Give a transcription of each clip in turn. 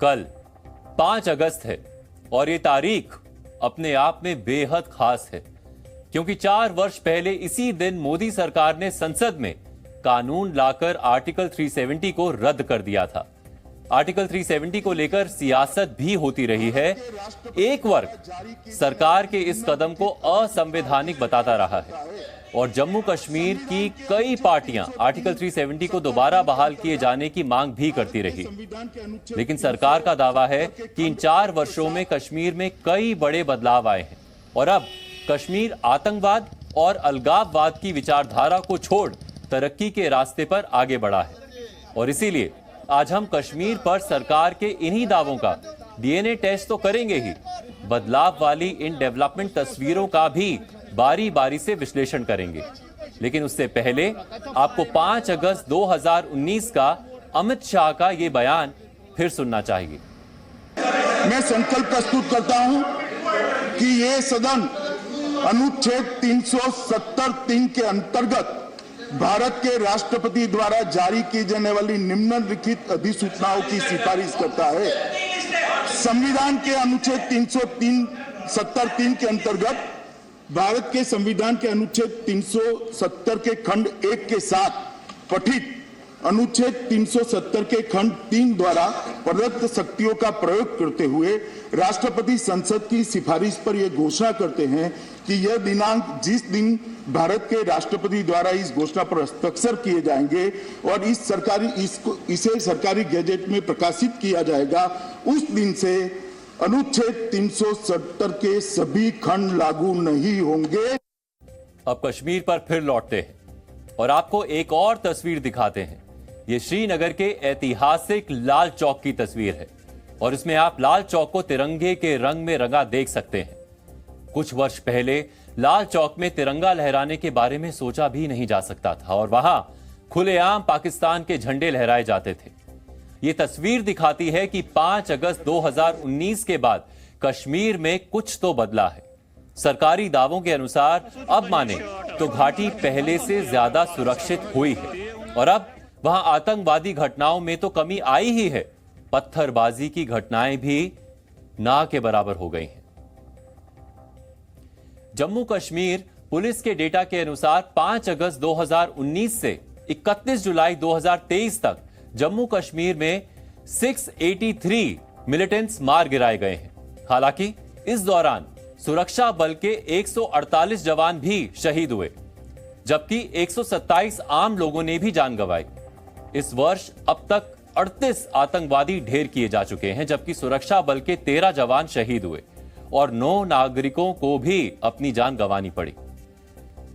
कल 5 अगस्त है और ये तारीख अपने आप में बेहद खास है, क्योंकि 4 वर्ष पहले इसी दिन मोदी सरकार ने संसद में कानून लाकर आर्टिकल 370 को रद्द कर दिया था। आर्टिकल 370 को लेकर सियासत भी होती रही है। एक वर्ग सरकार के इस कदम को असंवैधानिक बताता रहा है और जम्मू कश्मीर की कई पार्टियां आर्टिकल 370 को दोबारा बहाल किए जाने की मांग भी करती रही। लेकिन सरकार का दावा है कि इन 4 वर्षों में कश्मीर में कई बड़े बदलाव आए हैं और अब कश्मीर आतंकवाद और अलगाववाद की विचारधारा को छोड़ तरक्की के रास्ते पर आगे बढ़ा है। और इसीलिए आज हम कश्मीर पर सरकार के इन्हीं दावों का डीएनए टेस्ट तो करेंगे ही, बदलाव वाली इन डेवलपमेंट तस्वीरों का भी बारी बारी से विश्लेषण करेंगे। लेकिन उससे पहले आपको 5 अगस्त 2019 का अमित शाह का ये बयान फिर सुनना चाहिए। मैं संकल्प प्रस्तुत करता हूं कि ये सदन अनुच्छेद 370(3) के अंतर्गत भारत के राष्ट्रपति द्वारा जारी की जाने वाली निम्नलिखित अधिसूचनाओं की सिफारिश करता है। संविधान के अनुच्छेद 370(3) के अंतर्गत भारत के संविधान के अनुच्छेद 370 के खंड 1 के साथ पठित अनुच्छेद 370 के खंड 3 द्वारा प्रदत्त शक्तियों का प्रयोग करते हुए राष्ट्रपति संसद की सिफारिश पर यह घोषणा करते हैं कि यह दिनांक जिस दिन भारत के राष्ट्रपति द्वारा इस घोषणा पर हस्ताक्षर किए जाएंगे और इसे सरकारी गैजेट में प्रकाशित किया जाएगा, उस दिन से अनुच्छेद 370 के सभी खंड लागू नहीं होंगे। अब कश्मीर पर फिर लौटते हैं और आपको एक और तस्वीर दिखाते हैं। ये श्रीनगर के ऐतिहासिक लाल चौक की तस्वीर है और इसमें आप लाल चौक को तिरंगे के रंग में रंगा देख सकते हैं। कुछ वर्ष पहले लाल चौक में तिरंगा लहराने के बारे में सोचा भी नहीं जा सकता था और वहां खुलेआम पाकिस्तान के झंडे लहराए जाते थे। ये तस्वीर दिखाती है कि 5 अगस्त 2019 के बाद कश्मीर में कुछ तो बदला है। सरकारी दावों के अनुसार अब माने तो घाटी पहले से ज्यादा सुरक्षित हुई है और अब वहां आतंकवादी घटनाओं में तो कमी आई ही है, पत्थरबाजी की घटनाएं भी ना के बराबर हो गई हैं। जम्मू कश्मीर पुलिस के डेटा के अनुसार 5 अगस्त 2019 से 31 जुलाई 2023 तक जम्मू कश्मीर में 683 मिलिटेंट्स मार गिराए गए हैं। हालांकि इस दौरान सुरक्षा बल के 148 जवान भी शहीद हुए, जबकि 127 आम लोगों ने भी जान गंवाई। इस वर्ष अब तक 38 आतंकवादी ढेर किए जा चुके हैं, जबकि सुरक्षा बल के 13 जवान शहीद हुए और 9 नागरिकों को भी अपनी जान गंवानी पड़ी।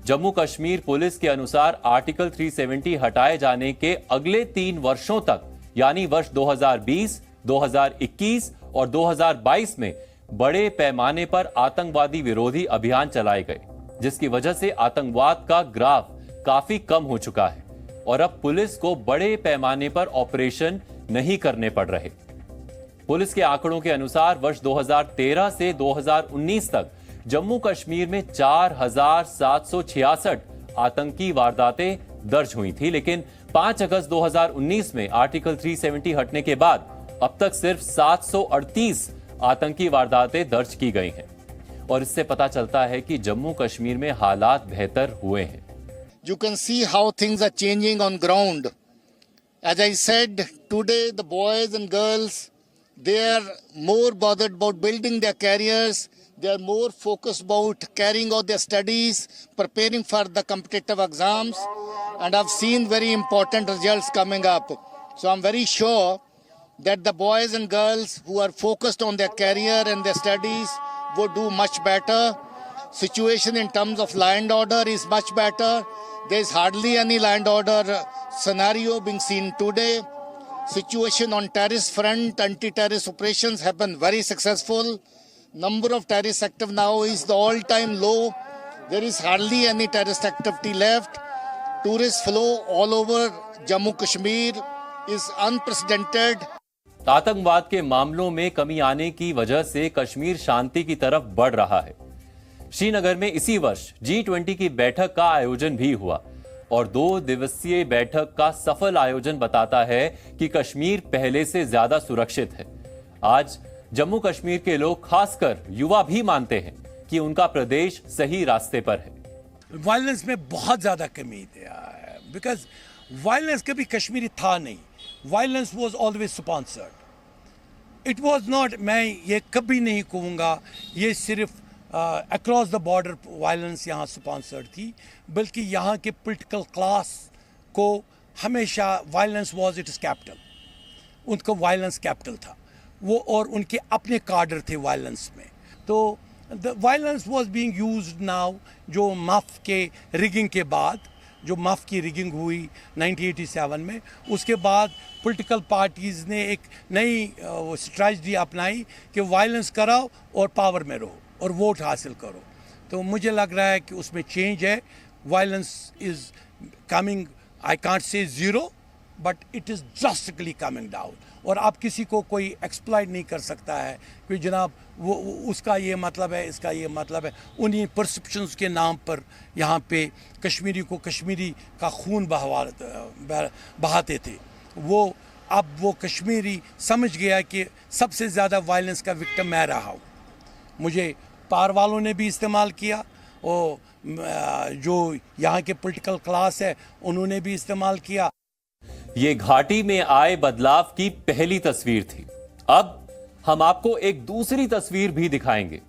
जम्मू कश्मीर पुलिस के अनुसार आर्टिकल 370 हटाए जाने के अगले 3 वर्षों तक यानी वर्ष 2020, 2021 और 2022 में बड़े पैमाने पर आतंकवादी विरोधी अभियान चलाए गए, जिसकी वजह से आतंकवाद का ग्राफ काफी कम हो चुका है और अब पुलिस को बड़े पैमाने पर ऑपरेशन नहीं करने पड़ रहे। पुलिस के आंकड़ों के अनुसार वर्ष 2013 से 2019 तक जम्मू कश्मीर में 4766 आतंकी वारदातें दर्ज हुई थी, लेकिन 5 अगस्त 2019 में आर्टिकल 370 हटने के बाद अब तक सिर्फ 738 आतंकी वारदातें दर्ज की गई हैं और इससे पता चलता है कि जम्मू कश्मीर में हालात बेहतर हुए हैं। You can see how things are changing on ground. As I said, today the boys and girls, they are more bothered about building their careers. They are more focused about carrying out their studies, preparing for the competitive exams, and I've seen very important results coming up. So I'm very sure that the boys and girls who are focused on their career and their studies would do much better. Situation in terms of law and order is much better. There is hardly any law and order scenario being seen today. Situation on terrorist front, anti-terrorist operations have been very successful. Number of terrorist active now is the all-time low. There is hardly any terrorist activity left. Tourist flow all over Jammu Kashmir is unprecedented. आतंकवाद के मामलों में कमी आने की वजह से कश्मीर शांति की तरफ बढ़ रहा है। श्रीनगर में इसी वर्ष G20 की बैठक का आयोजन भी हुआ और 2 दिवसीय बैठक का सफल आयोजन बताता है कि कश्मीर पहले से ज्यादा सुरक्षित है आज जम्मू कश्मीर के लोग, खासकर युवा भी मानते हैं कि उनका प्रदेश सही रास्ते पर है। वायलेंस में बहुत ज़्यादा कमी है, बिकॉज वायलेंस कभी कश्मीरी था नहीं। Violence was always sponsored. It was not, मैं ये कभी नहीं कहूँगा ये सिर्फ अक्रॉस द बॉर्डर वायलेंस यहाँ स्पॉन्सर्ड थी, बल्कि यहाँ के पॉलिटिकल क्लास को हमेशा वायलेंस वॉज इट्स कैपिटल। उनका वायलेंस कैपिटल था वो, और उनके अपने कार्डर थे वायलेंस में। तो the violence was being used now, जो मफ के रिगिंग के बाद, जो मफ की रिगिंग हुई 1987 में, उसके बाद पॉलिटिकल पार्टीज़ ने एक नई स्ट्रैटेजी अपनाई कि वायलेंस कराओ और पावर में रहो और वोट हासिल करो। तो मुझे लग रहा है कि उसमें चेंज है। Violence is coming, I can't say zero, but it is drastically coming down. और आप किसी को कोई एक्सप्लॉइट नहीं कर सकता है कि जनाब वो उसका ये मतलब है, इसका ये मतलब है। उन्हीं परसेप्शंस के नाम पर यहाँ पे कश्मीरी को कश्मीरी का खून बहाते थे वो। अब वो कश्मीरी समझ गया कि सबसे ज़्यादा वायलेंस का विक्टिम मैं रहा हूँ। मुझे पार वालों ने भी इस्तेमाल किया, और जो यहाँ के पॉलिटिकल क्लास है उन्होंने भी इस्तेमाल किया। ये घाटी में आए बदलाव की पहली तस्वीर थी। अब हम आपको एक दूसरी तस्वीर भी दिखाएंगे,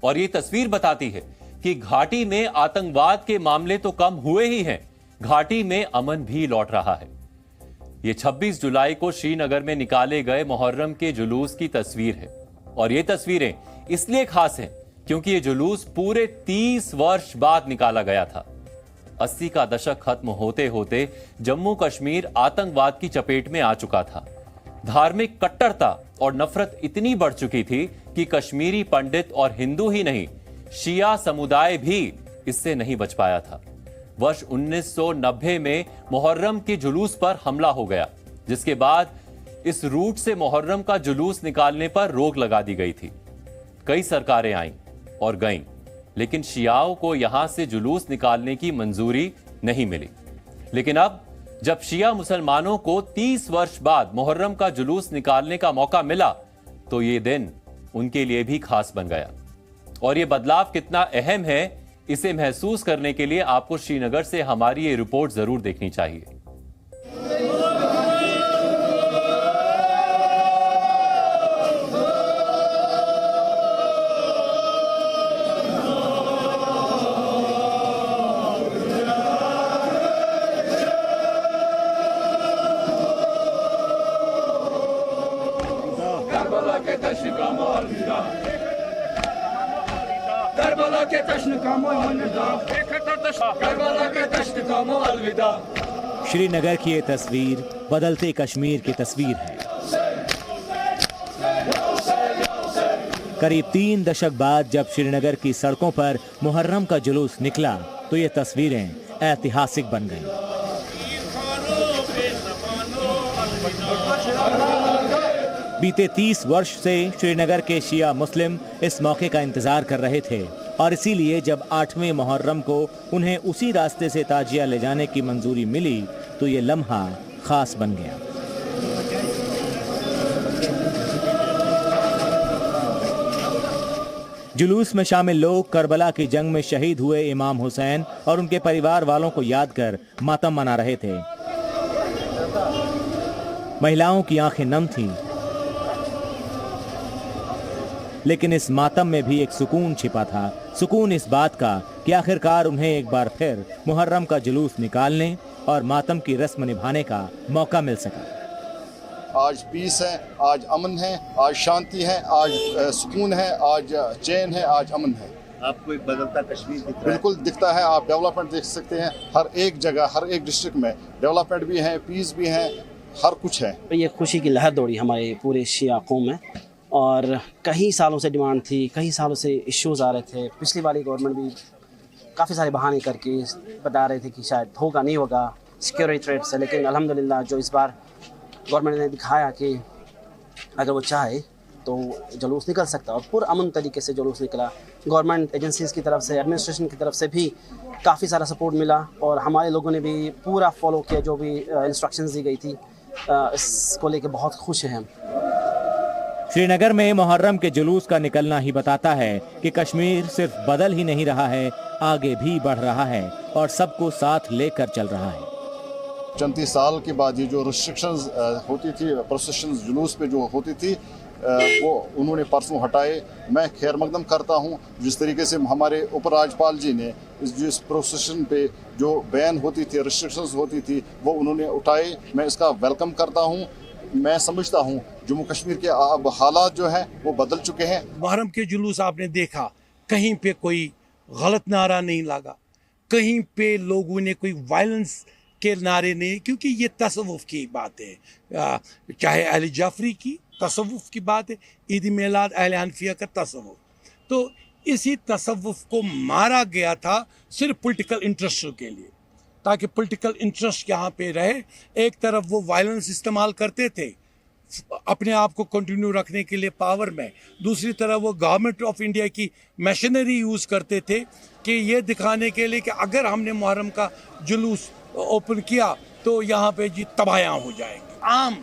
और ये तस्वीर बताती है कि घाटी में आतंकवाद के मामले तो कम हुए ही हैं, घाटी में अमन भी लौट रहा है। ये 26 जुलाई को श्रीनगर में निकाले गए मुहर्रम के जुलूस की तस्वीर है, और ये तस्वीरें इसलिए खास हैं क्योंकि ये जुलूस पूरे 30 वर्ष बाद निकाला गया था। 80 का दशक खत्म होते होते जम्मू कश्मीर आतंकवाद की चपेट में आ चुका था। धार्मिक कट्टरता और नफरत इतनी बढ़ चुकी थी कि कश्मीरी पंडित और हिंदू ही नहीं, शिया समुदाय भी इससे नहीं बच पाया था। वर्ष 1990 में मुहर्रम के जुलूस पर हमला हो गया, जिसके बाद इस रूट से मुहर्रम का जुलूस निकालने पर रोक लगा दी गई थी। कई सरकारें आईं और गईं, लेकिन शियाओं को यहां से जुलूस निकालने की मंजूरी नहीं मिली। लेकिन अब जब शिया मुसलमानों को 30 वर्ष बाद मुहर्रम का जुलूस निकालने का मौका मिला, तो ये दिन उनके लिए भी खास बन गया। और ये बदलाव कितना अहम है, इसे महसूस करने के लिए आपको श्रीनगर से हमारी ये रिपोर्ट जरूर देखनी चाहिए। श्रीनगर की ये तस्वीर बदलते कश्मीर की तस्वीर है। करीब 3 दशक बाद जब श्रीनगर की सड़कों पर मुहर्रम का जुलूस निकला, तो ये तस्वीरें ऐतिहासिक बन गईं। बीते 30 वर्ष से श्रीनगर के शिया मुस्लिम इस मौके का इंतजार कर रहे थे, और इसीलिए जब 8वें मुहर्रम को उन्हें उसी रास्ते से ताजिया ले जाने की मंजूरी मिली, तो ये लम्हा खास बन गया। जुलूस में शामिल लोग करबला की जंग में शहीद हुए इमाम हुसैन और उनके परिवार वालों को याद कर मातम मना रहे थे। महिलाओं की आंखें नम थीं, लेकिन इस मातम में भी एक सुकून छिपा था। सुकून इस बात का कि आखिरकार उन्हें एक बार फिर मुहर्रम का जुलूस निकालने और मातम की रस्म निभाने का मौका मिल सका। आज पीस है, आज अमन है, आज शांति है, आज सुकून है, आज चैन है, आज अमन है। आपको एक बदलता कश्मीर दिख रहा है? बिल्कुल दिखता है। आप डेवलपमेंट देख सकते हैं, हर एक जगह, हर एक डिस्ट्रिक्ट में डेवलपमेंट भी है, पीस भी है, हर कुछ है। ये खुशी की लहर दौड़ी हमारे पूरे शिया कौम में, और कई सालों से डिमांड थी, कई सालों से इश्यूज़ आ रहे थे। पिछली वाली गवर्नमेंट भी काफ़ी सारे बहाने करके बता रहे थे कि शायद होगा नहीं होगा, सिक्योरिटी थ्रेट से, लेकिन अल्हम्दुलिल्लाह जो इस बार गवर्नमेंट ने दिखाया कि अगर वो चाहे तो जुलूस निकल सकता, और पुरअमन तरीके से जुलूस निकला। गवर्नमेंट एजेंसीज़ की तरफ से, एडमिनिस्ट्रेशन की तरफ से भी काफ़ी सारा सपोर्ट मिला, और हमारे लोगों ने भी पूरा फॉलो किया जो भी इंस्ट्रक्शंस दी गई थी। इसको लेके बहुत खुश हैं हम। श्रीनगर में मुहर्रम के जुलूस का निकलना ही बताता है कि कश्मीर सिर्फ बदल ही नहीं रहा है, आगे भी बढ़ रहा है और सबको साथ लेकर चल रहा है। 34 साल के बाद ये जो रिस्ट्रिक्शंस होती थी, प्रोसेशंस जुलूस पे जो होती थी, वो उन्होंने परसों हटाए। मैं खैर मकदम करता हूँ जिस तरीके से हमारे उपराज्यपाल जी ने जिस प्रोसेशन पे जो बैन होती थी, रिस्ट्रिक्शंस होती थी, वो उन्होंने उठाए। मैं इसका वेलकम करता हूँ। मैं समझता हूँ जम्मू कश्मीर के अब हालात जो हैं वो बदल चुके हैं। मुहर्रम के जुलूस आपने देखा, कहीं पे कोई गलत नारा नहीं लगा, कहीं पे लोगों ने कोई वायलेंस के नारे नहीं, क्योंकि ये तसव्वुफ की बात है। चाहे अली जाफरी की तसव्वुफ की बात है, ईद मिलाद अहले हनफिया का तसव्वुफ, तो इसी तसव्वुफ को मारा गया था सिर्फ पॉलिटिकल इंटरेस्ट के लिए, ताकि पॉलिटिकल इंटरेस्ट यहाँ पे रहे। एक तरफ वो वायलेंस इस्तेमाल करते थे अपने आप को कंटिन्यू रखने के लिए पावर में, दूसरी तरफ वो गवर्नमेंट ऑफ इंडिया की मशीनरी यूज़ करते थे कि ये दिखाने के लिए कि अगर हमने मुहर्रम का जुलूस ओपन किया तो यहाँ पे जी तबाहियाँ हो जाएंगी। आम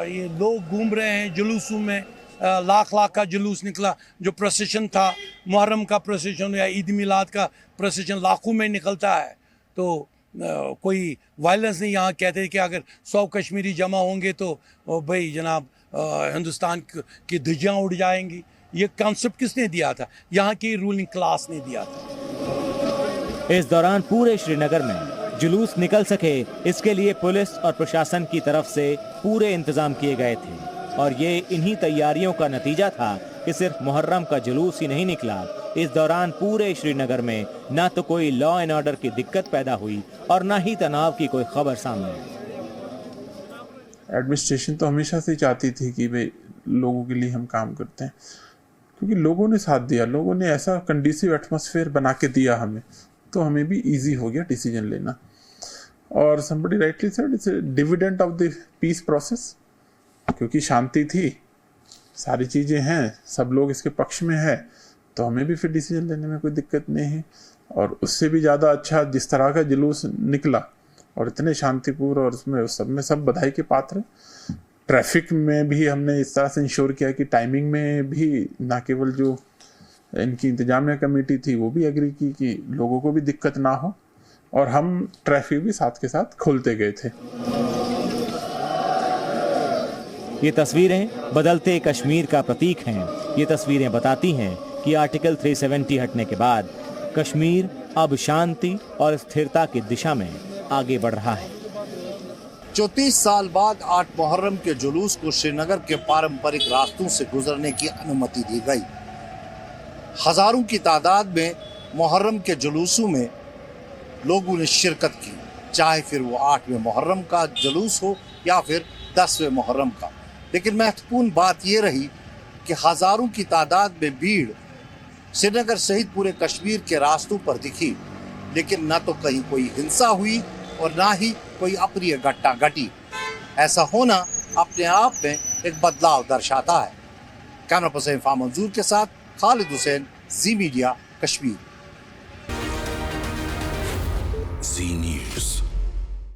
ये लोग घूम रहे हैं जुलूसों में, लाख का जुलूस निकला। जो प्रोसेशन था मुहर्रम का प्रोसेशन या ईद मिलाद का प्रोसेशन लाखों में निकलता है, तो कोई वायलेंस नहीं। यहाँ कहते कि अगर 100 कश्मीरी जमा होंगे तो भाई जनाब हिंदुस्तान की ध्वजियाँ उड़ जाएंगी। ये कॉन्सेप्ट किसने दिया था? यहाँ की रूलिंग क्लास ने दिया था। इस दौरान पूरे श्रीनगर में जुलूस निकल सके, इसके लिए पुलिस और प्रशासन की तरफ से पूरे इंतजाम किए गए थे और ये इन्हीं तैयारियों का नतीजा था कि सिर्फ मुहर्रम का जुलूस ही नहीं निकला, इस दौरान पूरे श्रीनगर में ना तो कोई लॉ एंड ऑर्डर की दिक्कत पैदा हुई और ना ही तनाव की कोई खबर सामने आई। एडमिनिस्ट्रेशन तो हमेशा से चाहती थी कि भाई लोगों के लिए हम काम करते हैं, क्योंकि लोगों ने साथ दिया, लोगों ने ऐसा कंडीसिव एटमॉस्फेयर बना के दिया हमें, तो हमें भी इजी हो गया डिसीजन लेना। और somebody rightly said it's a dividend of the peace process, क्योंकि शांति थी, सारी चीज़ें हैं, सब लोग इसके पक्ष में है, तो हमें भी फिर डिसीजन लेने में कोई दिक्कत नहीं है। और उससे भी ज़्यादा अच्छा जिस तरह का जुलूस निकला और इतने शांतिपूर्ण, और उसमें सब बधाई के पात्र। ट्रैफिक में भी हमने इस तरह से इंश्योर किया कि टाइमिंग में भी ना केवल जो इनकी इंतजामिया कमेटी थी वो भी एग्री की कि लोगों को भी दिक्कत ना हो, और हम ट्रैफिक भी साथ के साथ खोलते गए थे। ये तस्वीरें बदलते कश्मीर का प्रतीक हैं। ये तस्वीरें बताती हैं कि आर्टिकल 370 हटने के बाद कश्मीर अब शांति और स्थिरता की दिशा में आगे बढ़ रहा है। 34 साल बाद 8 मुहर्रम के जुलूस को श्रीनगर के पारंपरिक रास्तों से गुजरने की अनुमति दी गई। हजारों की तादाद में मुहर्रम के जुलूसों में लोगों ने शिरकत की, चाहे फिर वो 8वें मुहर्रम का जुलूस हो या फिर 10वें मुहर्रम का। लेकिन महत्वपूर्ण बात ये रही कि हजारों की तादाद में भीड़ श्रीनगर सहित पूरे कश्मीर के रास्तों पर दिखी, लेकिन न तो कहीं कोई हिंसा हुई और ना ही कोई अप्रिय घटना घटी। ऐसा होना अपने आप में एक बदलाव दर्शाता है। कैमरा पर्सन फाम मंजूर के साथ खालिद हुसैन, जी मीडिया कश्मीर।